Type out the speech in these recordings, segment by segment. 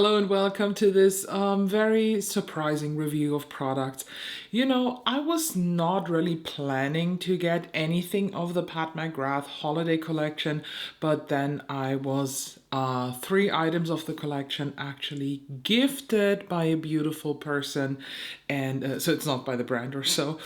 Hello and welcome to this very surprising review of products. You know, I was not really planning to get anything of the Pat McGrath holiday collection, but then I was 3 items of the collection actually gifted by a beautiful person, and so it's not by the brand or so.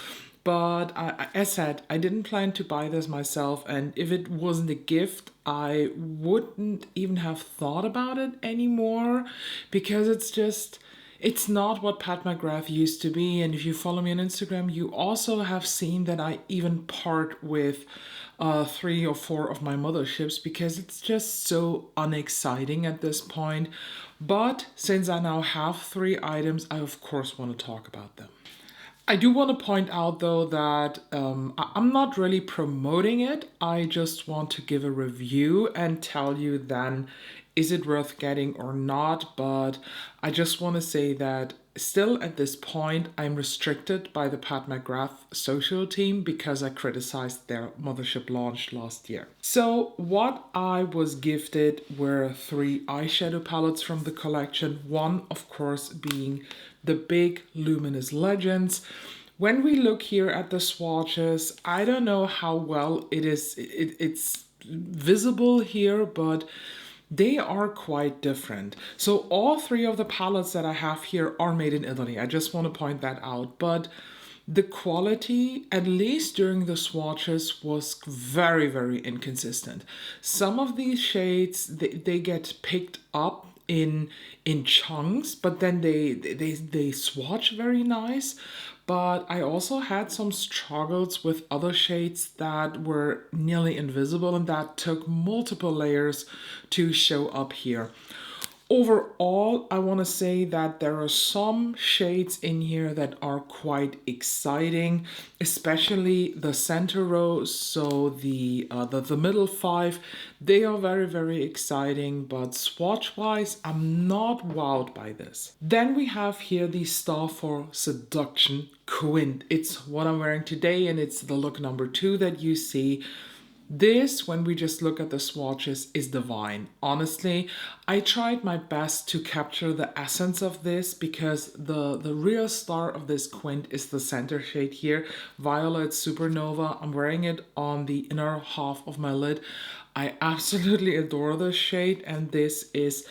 But as said, I didn't plan to buy this myself, and if it wasn't a gift, I wouldn't even have thought about it anymore because it's not what Pat McGrath used to be. And if you follow me on Instagram, you also have seen that I even part with 3 or 4 of my motherships because it's just so unexciting at this point. But since I now have 3 items, I of course want to talk about them. I do want to point out though that I'm not really promoting it. I just want to give a review and tell you then is it worth getting or not. But I just want to say that still at this point I'm restricted by the Pat McGrath social team because I criticized their mothership launch last year. So what I was gifted were 3 eyeshadow palettes from the collection. One of course being the big Luminous Legends. When we look here at the swatches, I don't know how well it's visible here, but they are quite different. So all 3 of the palettes that I have here are made in Italy. I just want to point that out. But the quality, at least during the swatches, was very, very inconsistent. Some of these shades, they get picked up in chunks, but then they swatch very nice. But I also had some struggles with other shades that were nearly invisible and that took multiple layers to show up here. Overall, I want to say that there are some shades in here that are quite exciting, especially the center row. So the middle 5, they are very, very exciting, but swatch-wise, I'm not wowed by this. Then we have here the star for Seduction Quint. It's what I'm wearing today, and it's the look number 2 that you see. This, when we just look at the swatches, is divine. Honestly, I tried my best to capture the essence of this because the real star of this quint is the center shade here, Violet Supernova. I'm wearing it on the inner half of my lid. I absolutely adore this shade, and this is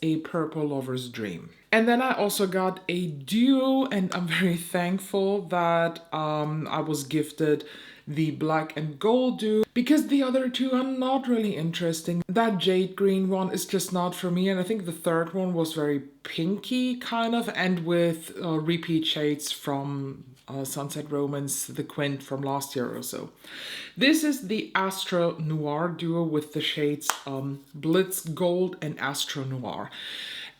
a purple lover's dream. And then I also got a duo, and I'm very thankful that I was gifted the black and gold duo because the other 2 are not really interesting. That jade green one is just not for me, and I think the third one was very pinky kind of, and with repeat shades from Sunset Romance, the quint from last year or so. This is the Astro Noir duo with the shades Blitz Gold and Astro Noir.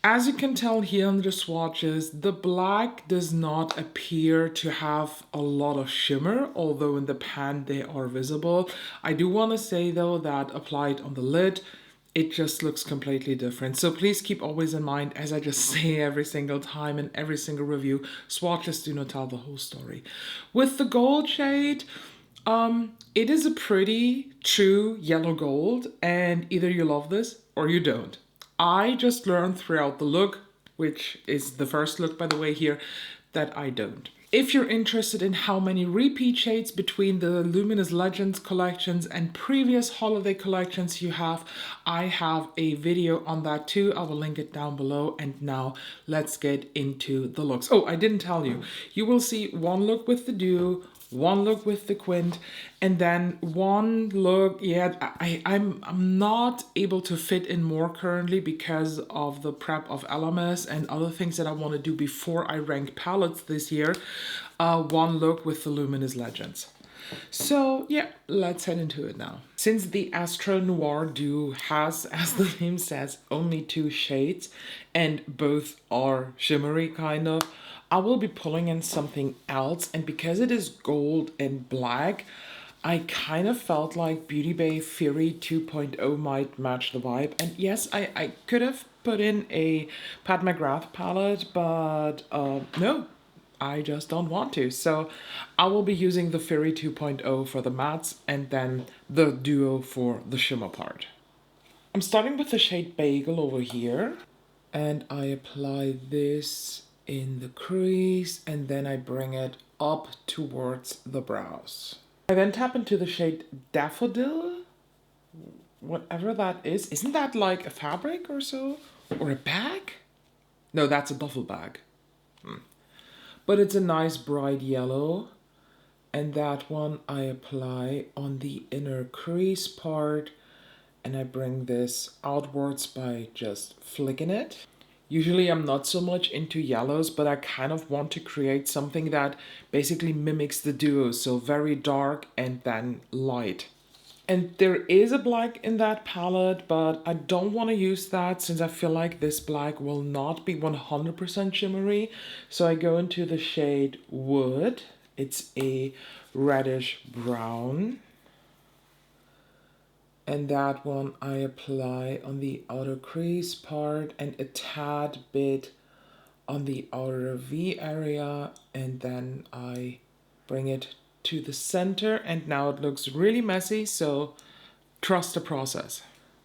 As you can tell here on the swatches, the black does not appear to have a lot of shimmer, although in the pan they are visible. I do want to say though that applied on the lid, it just looks completely different. So please keep always in mind, as I just say every single time in every single review, swatches do not tell the whole story. With the gold shade, it is a pretty true yellow gold, and either you love this or you don't. I just learned throughout the look, which is the first look by the way here, that I don't. If you're interested in how many repeat shades between the Luminous Legends collections and previous holiday collections you have, I have a video on that too. I will link it down below. And now let's get into the looks. Oh, I didn't tell you. You will see one look with the duo, one look with the quint, and then one look. I'm not able to fit in more currently because of the prep of LMS and other things that I want to do before I rank palettes this year. One look with the Luminous Legends. So yeah, let's head into it now. Since the Astro Noir duo has, as the name says, only 2 shades and both are shimmery kind of, I will be pulling in something else, and because it is gold and black, I kind of felt like Beauty Bay Fury 2.0 might match the vibe. And yes, I could have put in a Pat McGrath palette, but no, I just don't want to. So I will be using the Fury 2.0 for the mattes and then the duo for the shimmer part. I'm starting with the shade Bagel over here, and I apply this in the crease, and then I bring it up towards the brows. I then tap into the shade Daffodil, whatever that is. Isn't that like a fabric or so? Or a bag? No, that's a duffel bag. But it's a nice bright yellow. And that one I apply on the inner crease part, and I bring this outwards by just flicking it. Usually I'm not so much into yellows, but I kind of want to create something that basically mimics the duo, so very dark and then light. And there is a black in that palette, but I don't want to use that since I feel like this black will not be 100% shimmery. So I go into the shade Wood. It's a reddish brown. And that one I apply on the outer crease part and a tad bit on the outer V area, and then I bring it to the center, and now it looks really messy, so trust the process.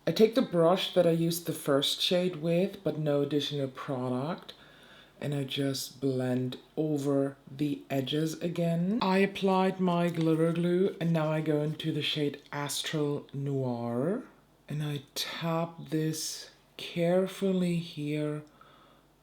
I take the brush that I used the first shade with, but no additional product, and I just blend over the edges again. I applied my glitter glue, and now I go into the shade Astro Noir, and I tap this carefully here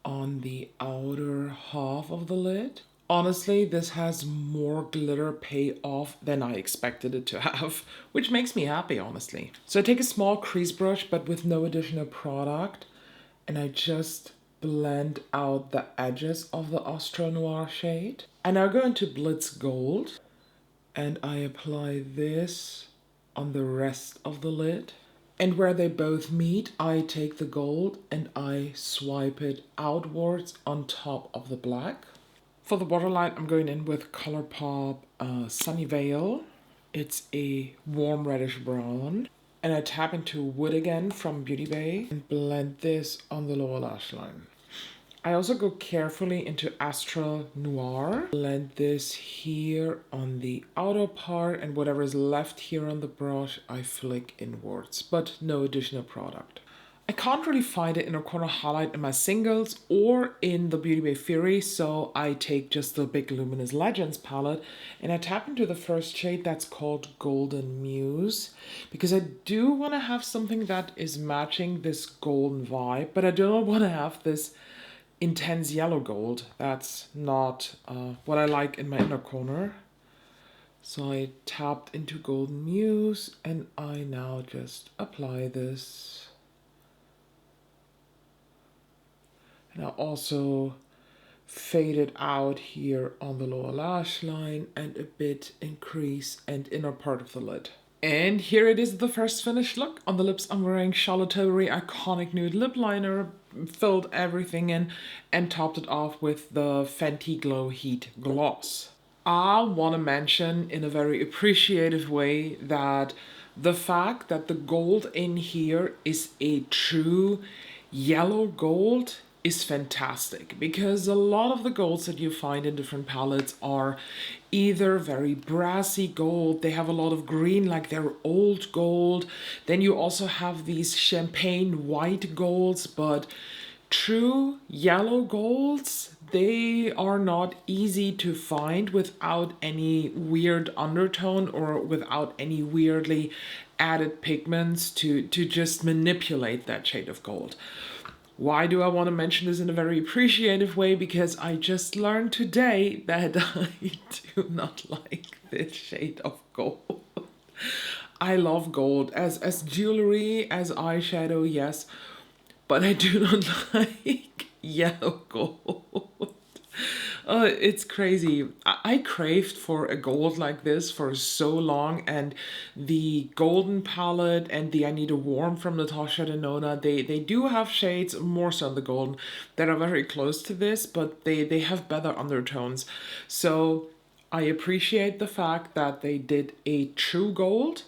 on the outer half of the lid. Honestly, this has more glitter payoff than I expected it to have, which makes me happy, honestly. So I take a small crease brush, but with no additional product, and I just blend out the edges of the Astro Noir shade. I now go into Blitz Gold, and I apply this on the rest of the lid. And where they both meet, I take the gold and I swipe it outwards on top of the black. For the waterline, I'm going in with ColourPop Sunnyvale. It's a warm reddish brown. And I tap into Wood again from Beauty Bay and blend this on the lower lash line. I also go carefully into Astro Noir, blend this here on the outer part, and whatever is left here on the brush, I flick inwards, but no additional product. I can't really find an inner corner highlight in my singles or in the Beauty Bay Fury, so I take just the big Luminous Legends palette and I tap into the first shade that's called Golden Muse, because I do want to have something that is matching this golden vibe, but I don't want to have this intense yellow gold. That's not what I like in my inner corner. So I tapped into Golden Muse and I now just apply this. And I also fade it out here on the lower lash line and a bit in crease and inner part of the lid. And here it is, the first finished look. On the lips, I'm wearing Charlotte Tilbury Iconic Nude Lip Liner, filled everything in, and topped it off with the Fenty Glow Heat Gloss. I want to mention in a very appreciative way that the fact that the gold in here is a true yellow gold is fantastic, because a lot of the golds that you find in different palettes are either very brassy gold, they have a lot of green like they're old gold, then you also have these champagne white golds, but true yellow golds, they are not easy to find without any weird undertone or without any weirdly added pigments to just manipulate that shade of gold. Why do I want to mention this in a very appreciative way? Because I just learned today that I do not like this shade of gold. I love gold as jewelry, as eyeshadow, yes, but I do not like yellow gold. It's crazy. I craved for a gold like this for so long, and the golden palette and the I Need a Warm from Natasha Denona, they do have shades, more so the golden, that are very close to this, but they have better undertones. So I appreciate the fact that they did a true gold.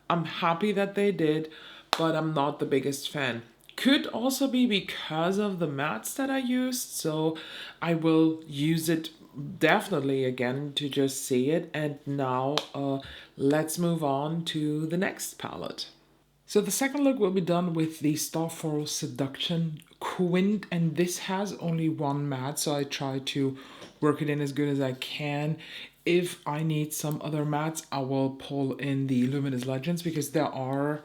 I'm happy that they did, but I'm not the biggest fan. Could also be because of the mattes that I used, so I will use it definitely again to just see it. And now let's move on to the next palette. So the second look will be done with the Starfall Seduction Quint, and this has only one matte, so I try to work it in as good as I can. If I need some other mattes, I will pull in the Luminous Legends because there are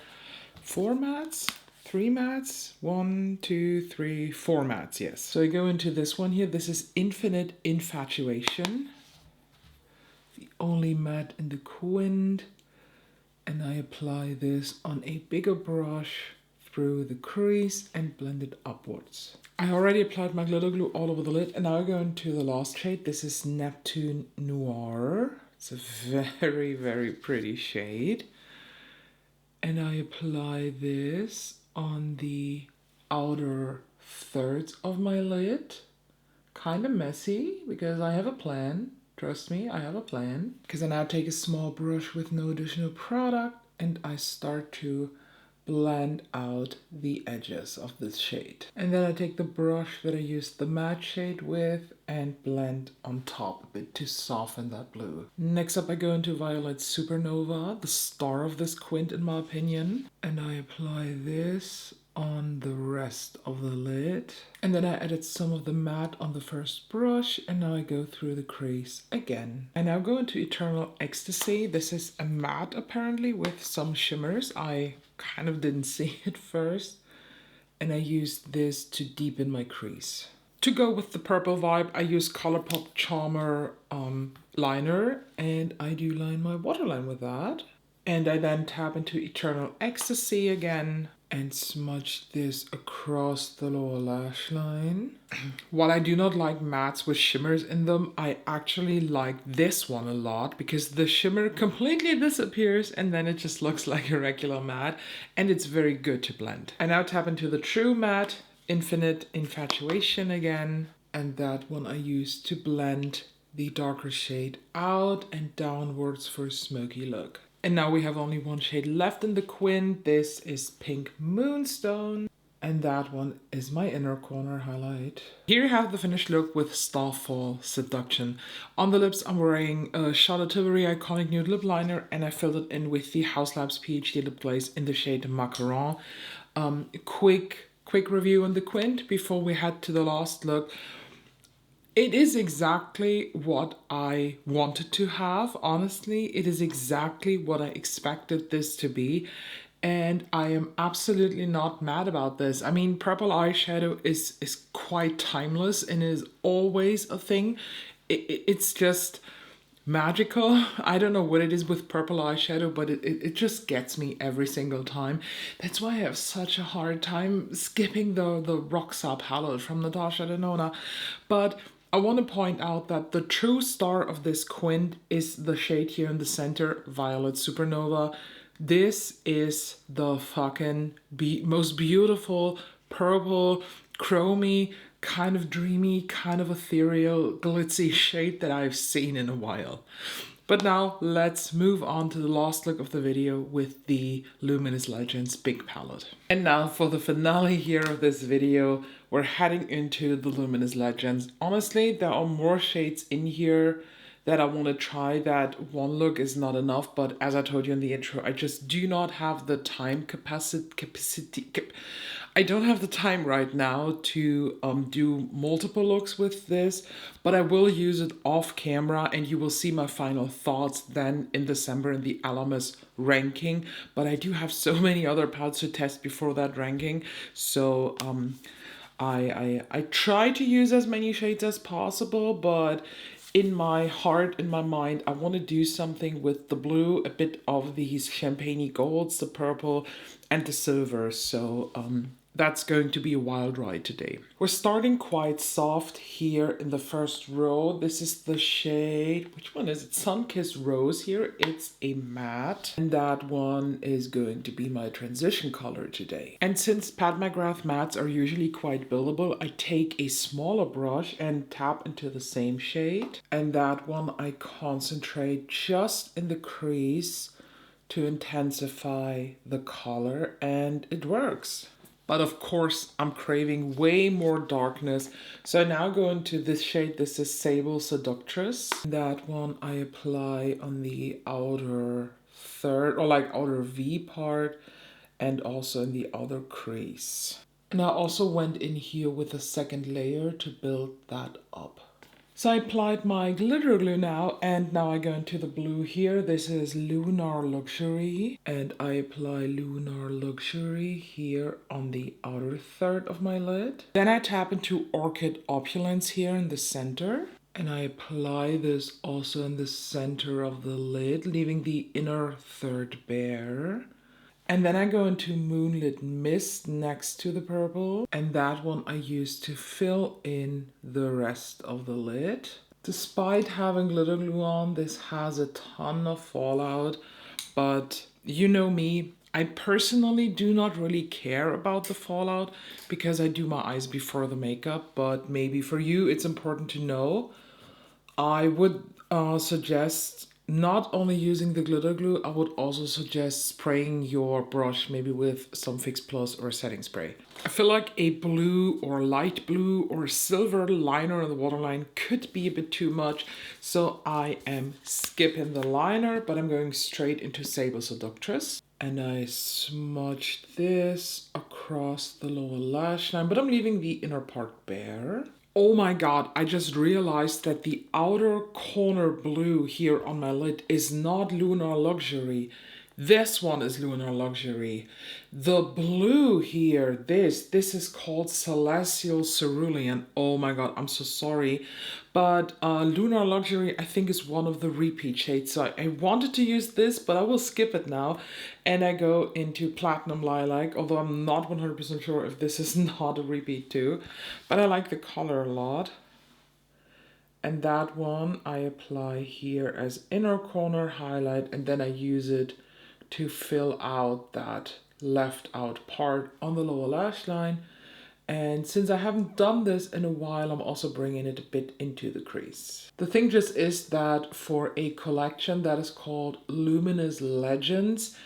4 mattes, 3 mattes, 1, 2, 3, 4 mattes, yes. So I go into this one here. This is Infinite Infatuation, the only matte in the Quint. And I apply this on a bigger brush through the crease and blend it upwards. I already applied my glitter glue all over the lid, and now I go into the last shade. This is Neptune Noir. It's a very, very pretty shade. And I apply this on the outer thirds of my lid. Kind of messy because I have a plan. Trust me, I have a plan. Because I now take a small brush with no additional product and I start to blend out the edges of this shade. And then I take the brush that I used the matte shade with and blend on top a bit to soften that blue. Next up I go into Violet Supernova, the star of this quint in my opinion. And I apply this on the rest of the lid. And then I added some of the matte on the first brush and now I go through the crease again. I now go into Eternal Ecstasy. This is a matte apparently with some shimmers. I kind of didn't see it first. And I used this to deepen my crease. To go with the purple vibe, I use Colourpop Charmer liner and I do line my waterline with that. And I then tap into Eternal Ecstasy again and smudge this across the lower lash line. While I do not like mattes with shimmers in them, I actually like this one a lot because the shimmer completely disappears and then it just looks like a regular matte and it's very good to blend. I now tap into the True Matte, Infinite Infatuation again, and that one I use to blend the darker shade out and downwards for a smoky look. And now we have only one shade left in the quint. This is Pink Moonstone. And that one is my inner corner highlight. Here you have the finished look with Starfall Seduction. On the lips, I'm wearing a Charlotte Tilbury Iconic Nude Lip Liner. And I filled it in with the House Labs PhD Lip Glaze in the shade Macaron. Quick review on the quint before we head to the last look. It is exactly what I wanted to have, honestly. It is exactly what I expected this to be. And I am absolutely not mad about this. I mean, purple eyeshadow is quite timeless and is always a thing. It's just magical. I don't know what it is with purple eyeshadow, but it just gets me every single time. That's why I have such a hard time skipping the Roxa palette from Natasha Denona. But I want to point out that the true star of this quint is the shade here in the center, Violet Supernova. This is the fucking most beautiful purple, chromy, kind of dreamy, kind of ethereal, glitzy shade that I've seen in a while. But now let's move on to the last look of the video with the Luminous Legends Big Palette. And now for the finale here of this video, we're heading into the Luminous Legends. Honestly, there are more shades in here that I want to try. That one look is not enough, but as I told you in the intro, I just do not have the time capacity. I don't have the time right now to do multiple looks with this, but I will use it off camera and you will see my final thoughts then in December in the Alamus ranking. But I do have so many other palettes to test before that ranking, so I try to use as many shades as possible, but in my heart, in my mind, I want to do something with the blue, a bit of these champagne-y golds, the purple, and the silver. So that's going to be a wild ride today. We're starting quite soft here in the first row. This is the shade, which one is it? Sunkissed Rose here. It's a matte. And that one is going to be my transition color today. And since Pat McGrath mattes are usually quite buildable, I take a smaller brush and tap into the same shade. And that one I concentrate just in the crease to intensify the color, and it works. But of course, I'm craving way more darkness. So I now go into this shade. This is Sable Seductress. That one I apply on the outer third, or like outer V part. and also in the outer crease. And I also went in here with a second layer to build that up. So I applied my glitter glue now, and now I go into the blue here. This is Lunar Luxury, and I apply Lunar Luxury here on the outer third of my lid. Then I tap into Orchid Opulence here in the center, and I apply this also in the center of the lid, leaving the inner third bare. And then I go into Moonlit Mist next to the purple, and that one I use to fill in the rest of the lid. Despite having glitter glue on, this has a ton of fallout, but you know me, I personally do not really care about the fallout because I do my eyes before the makeup, but maybe for you it's important to know. I would suggest not only using the glitter glue, I would also suggest spraying your brush maybe with some Fix Plus or setting spray. I feel like a blue or light blue or silver liner on the waterline could be a bit too much, so I am skipping the liner, but I'm going straight into Sable Seductress. And I smudged this across the lower lash line, but I'm leaving the inner part bare. Oh my god, I just realized that the outer corner blue here on my lid is not Lunar Luxury. This one is Lunar Luxury. The blue here, this is called Celestial Cerulean. Oh my god, I'm so sorry. But Lunar Luxury, I think, is one of the repeat shades. So I wanted to use this, but I will skip it now. And I go into Platinum Lilac, although I'm not 100% sure if this is not a repeat too. But I like the color a lot. And that one I apply here as inner corner highlight, and then I use it to fill out that left out part on the lower lash line. And since I haven't done this in a while, I'm also bringing it a bit into the crease. The thing just is that for a collection that is called Luminous Legends,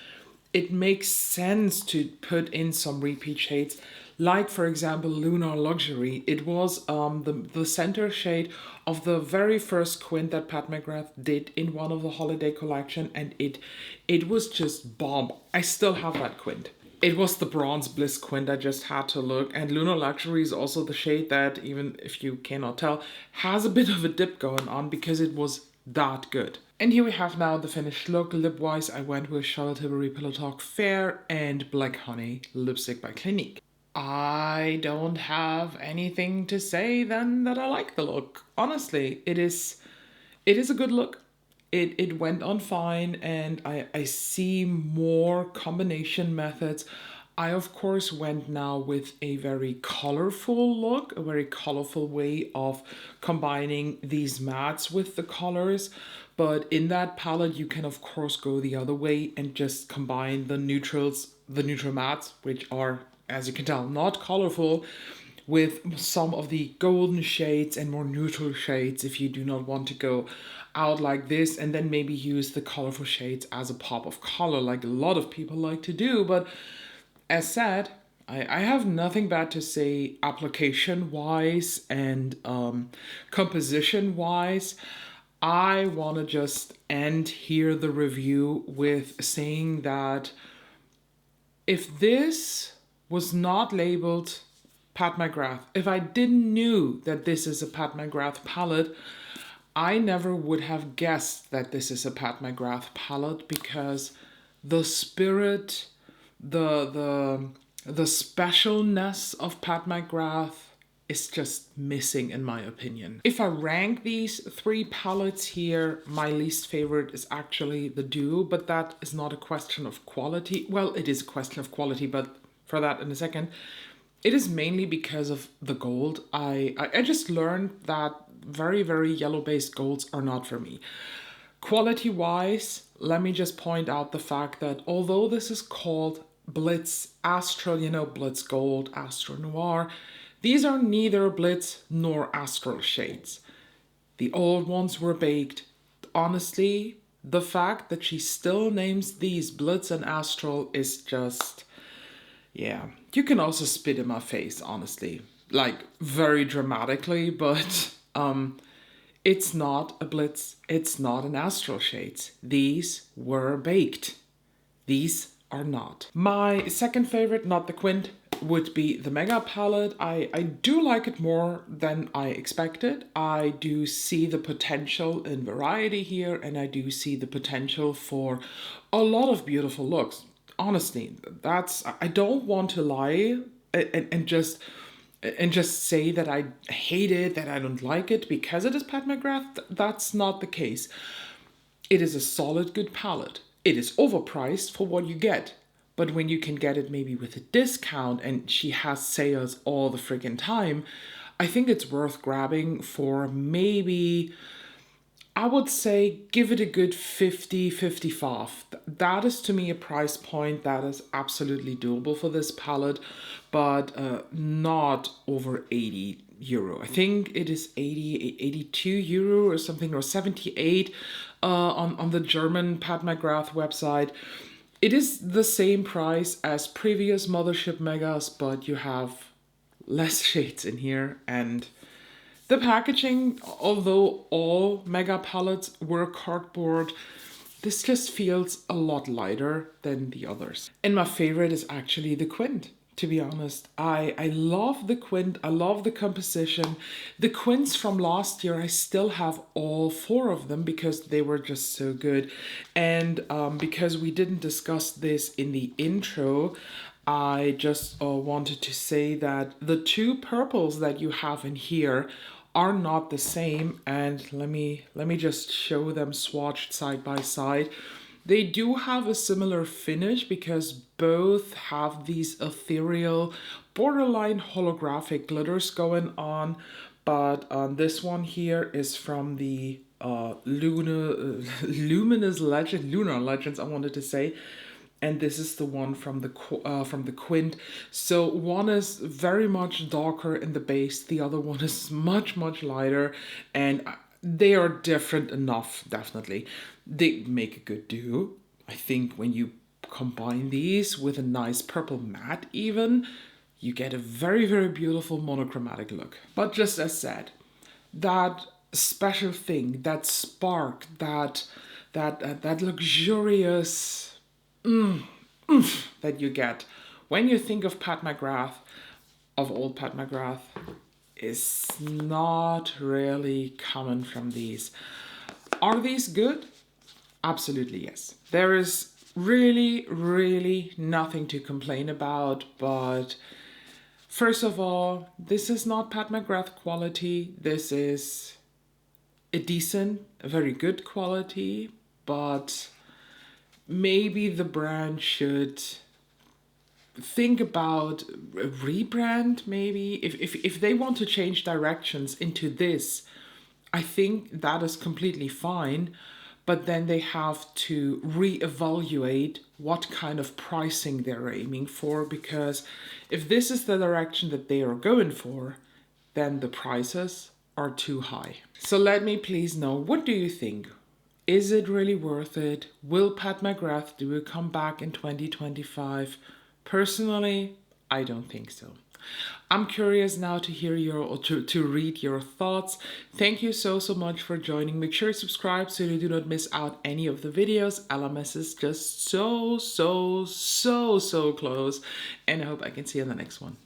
it makes sense to put in some repeat shades. Like, for example, Lunar Luxury. It was the center shade of the very first quint that Pat McGrath did in one of the holiday collection, and it was just bomb. I still have that quint. It was the Bronze Bliss quint. I just had to look. And Lunar Luxury is also the shade that, even if you cannot tell, has a bit of a dip going on because it was that good. And here we have now the finished look. Lip-wise, I went with Charlotte Tilbury Pillow Talk Fair and Black Honey lipstick by Clinique. I don't have anything to say than that I like the look. Honestly, it is a good look. It went on fine, and I see more combination methods. I, of course, went now with a very colorful look, a very colorful way of combining these mattes with the colors. But in that palette, you can, of course, go the other way and just combine the neutrals, the neutral mattes, which are, as you can tell, not colorful, with some of the golden shades and more neutral shades if you do not want to go out like this, and then maybe use the colorful shades as a pop of color like a lot of people like to do. But as said, I have nothing bad to say application wise and composition wise. I want to just end here the review with saying that if this was not labeled Pat McGrath, if I didn't knew that this is a Pat McGrath palette, I never would have guessed that this is a Pat McGrath palette, because the spirit, the specialness of Pat McGrath is just missing, in my opinion. If I rank these three palettes here, my least favorite is actually the Duo, but that is not a question of quality. Well, it is a question of quality, but for that in a second. It is mainly because of the gold. I just learned that very, very yellow-based golds are not for me. Quality-wise, let me just point out the fact that although this is called Blitz Astral, you know, Blitz Gold, Astro Noir, these are neither Blitz nor Astral shades. The old ones were baked. Honestly, the fact that she still names these Blitz and Astral is just, yeah. You can also spit in my face, honestly. Like, very dramatically, but it's not a Blitz, it's not an Astral shades. These were baked. These are not. My second favorite, not the Quint, would be the Mega palette. I do like it more than I expected. I do see the potential in variety here, and I do see the potential for a lot of beautiful looks. Honestly, I don't want to lie and just say that I hate it, that I don't like it because it is Pat McGrath. That's not the case. It is a solid, good palette. It is overpriced for what you get. But when you can get it maybe with a discount and she has sales all the friggin' time, I think it's worth grabbing for maybe, I would say, give it a good 50, 55. That is to me a price point that is absolutely doable for this palette, but not over 80 euro. I think it is 80, 82 euro or something, or 78 on the German Pat McGrath website. It is the same price as previous Mothership Megas, but you have less shades in here, and the packaging, although all Mega palettes were cardboard, this just feels a lot lighter than the others. And my favorite is actually the Quint. To be honest, I love the Quint. I love the composition. The Quints from last year, I still have all 4 of them because they were just so good. And because we didn't discuss this in the intro, I just wanted to say that the 2 purples that you have in here are not the same. And let me just show them swatched side by side. They do have a similar finish because both have these ethereal, borderline holographic glitters going on. But this one here is from the Luminous Legends, Lunar Legends, I wanted to say. And this is the one from the Quint. So one is very much darker in the base. The other one is much, much lighter. And they are different enough, definitely. They make a good duo. I think when you combine these with a nice purple matte even, you get a very, very beautiful monochromatic look. But just as said, that special thing, that spark, that luxurious that you get when you think of Pat McGrath, of old Pat McGrath, is not really coming from these. Are these good? Absolutely yes. There is really, really nothing to complain about, but first of all, this is not Pat McGrath quality. This is a decent, a very good quality, but maybe the brand should think about a rebrand, maybe. If they want to change directions into this, I think that is completely fine, but then they have to reevaluate what kind of pricing they're aiming for, because if this is the direction that they are going for, then the prices are too high. So let me please know, what do you think? Is it really worth it? Will Pat McGrath do a comeback in 2025? Personally, I don't think so. I'm curious now to hear to read your thoughts. Thank you so much for joining. Make sure to subscribe so you do not miss out any of the videos. LMS is just so close, and I hope I can see you in the next one.